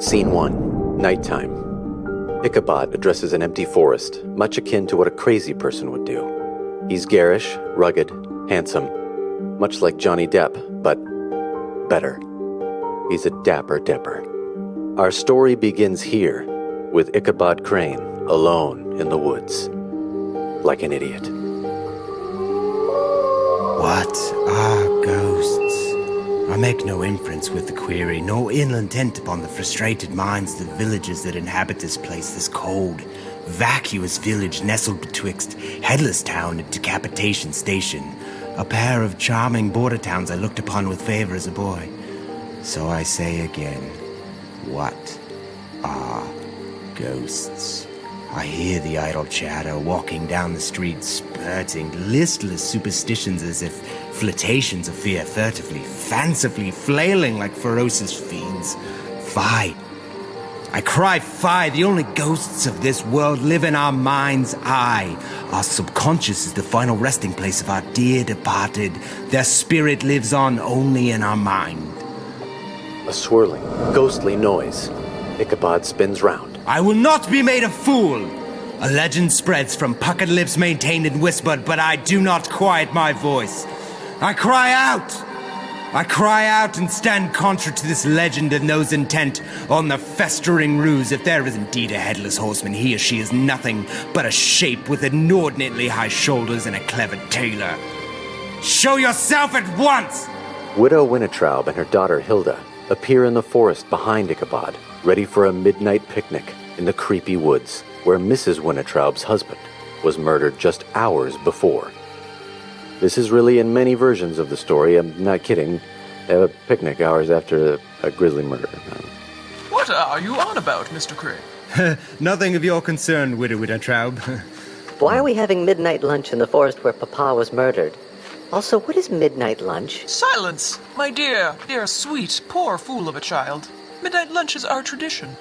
Scene 1. Nighttime. Ichabod addresses an empty forest, much akin to what a crazy person would do. He's garish, rugged, handsome, much like Johnny Depp, but better. He's a dapper dipper. Our story begins here, with Ichabod Crane, alone in the woods, like an idiot. What are ghosts? I make no inference with the query, nor ill intent upon the frustrated minds of the villagers that inhabit this place, this cold, vacuous village nestled betwixt Headless Town and Decapitation Station, a pair of charming border towns I looked upon with favor as a boy. So I say again, what are ghosts? I hear the idle chatter walking down the street, spurting listless superstitions as if flirtations of fear, furtively, fancifully flailing like ferocious fiends. Fie! I cry fie! The only ghosts of this world live in our mind's eye. Our subconscious is the final resting place of our dear departed. Their spirit lives on only in our mind. A swirling, ghostly noise. Ichabod spins round. I will not be made a fool! A legend spreads from puckered lips maintained and whispered, but I do not quiet my voice. I cry out! I cry out and stand contra to this legend and those intent on the festering ruse. If there is indeed a headless horseman, he or she is nothing but a shape with inordinately high shoulders and a clever tailor. Show yourself at once! Widow Winnetraub and her daughter Hilda appear in the forest behind Ichabod, ready for a midnight picnic in the creepy woods where Mrs. Winnetraub's husband was murdered just hours before. This is really in many versions of the story. I'm not kidding. They have a picnic hours after a grisly murder. What are you on about, Mr. Crane? Nothing of your concern, Widow Winnetraub. Why are we having midnight lunch in the forest where Papa was murdered? Also, what is midnight lunch? Silence! My dear, sweet, poor fool of a child. Midnight lunch is our tradition.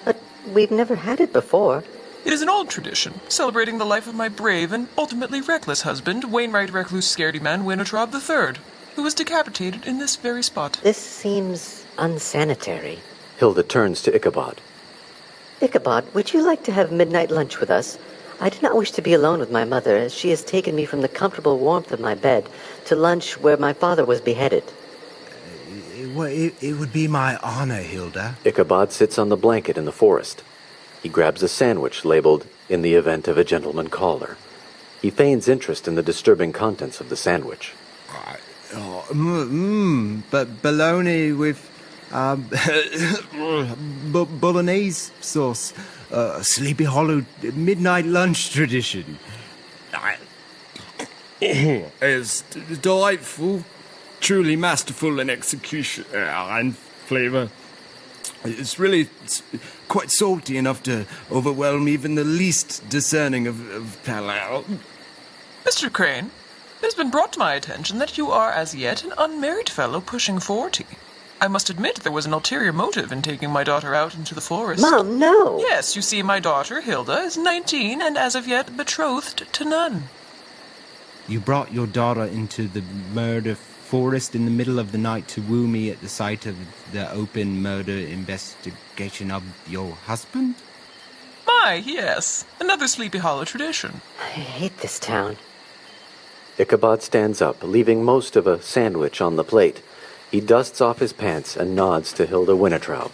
But we've never had it before. It is an old tradition, celebrating the life of my brave and ultimately reckless husband, Wainwright Recluse Scaredy Man Winnetraub III, who was decapitated in this very spot. This seems unsanitary. Hilda turns to Ichabod. Ichabod, would you like to have midnight lunch with us? I do not wish to be alone with my mother, as she has taken me from the comfortable warmth of my bed to lunch where my father was beheaded. It would be my honor, Hilda. Ichabod sits on the blanket in the forest. He grabs a sandwich labeled, "In the event of a gentleman caller." He feigns interest in the disturbing contents of the sandwich. But bologna with bolognese sauce. Sleepy Hollow midnight lunch tradition. It's delightful, truly masterful in execution and flavor. It's quite salty enough to overwhelm even the least discerning of palate. Mr. Crane, it has been brought to my attention that you are as yet an unmarried fellow pushing 40. I must admit there was an ulterior motive in taking my daughter out into the forest. Mom, no! Yes, you see, my daughter, Hilda, is 19 and as of yet betrothed to none. You brought your daughter into the murder forest in the middle of the night to woo me at the sight of the open murder investigation of your husband? My, yes. Another Sleepy Hollow tradition. I hate this town. Ichabod stands up, leaving most of a sandwich on the plate. He dusts off his pants and nods to Hilda Winnetraub.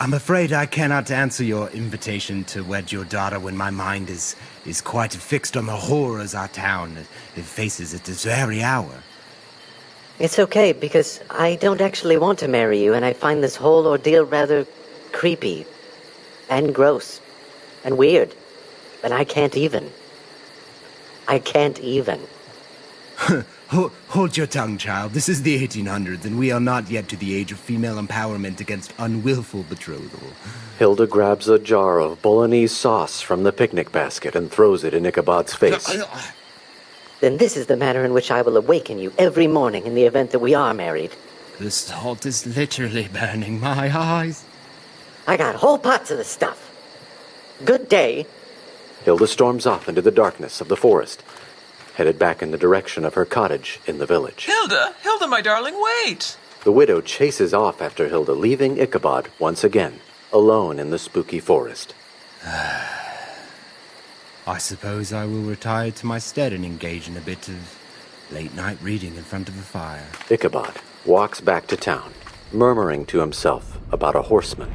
I'm afraid I cannot answer your invitation to wed your daughter when my mind is quite fixed on the horrors our town faces at this very hour. It's okay, because I don't actually want to marry you, and I find this whole ordeal rather creepy and gross and weird. And I can't even. Hold your tongue, child. This is the 1800s, and we are not yet to the age of female empowerment against unwillful betrothal. Hilda grabs a jar of bolognese sauce from the picnic basket and throws it in Ichabod's face. Then this is the manner in which I will awaken you every morning in the event that we are married. The salt is literally burning my eyes. I got whole pots of the stuff. Good day. Hilda storms off into the darkness of the forest. headed back in the direction of her cottage in the village. Hilda! Hilda, my darling, wait! The widow chases off after Hilda, leaving Ichabod once again, alone in the spooky forest. I suppose I will retire to my stead and engage in a bit of late-night reading in front of a fire. Ichabod walks back to town, murmuring to himself about a horseman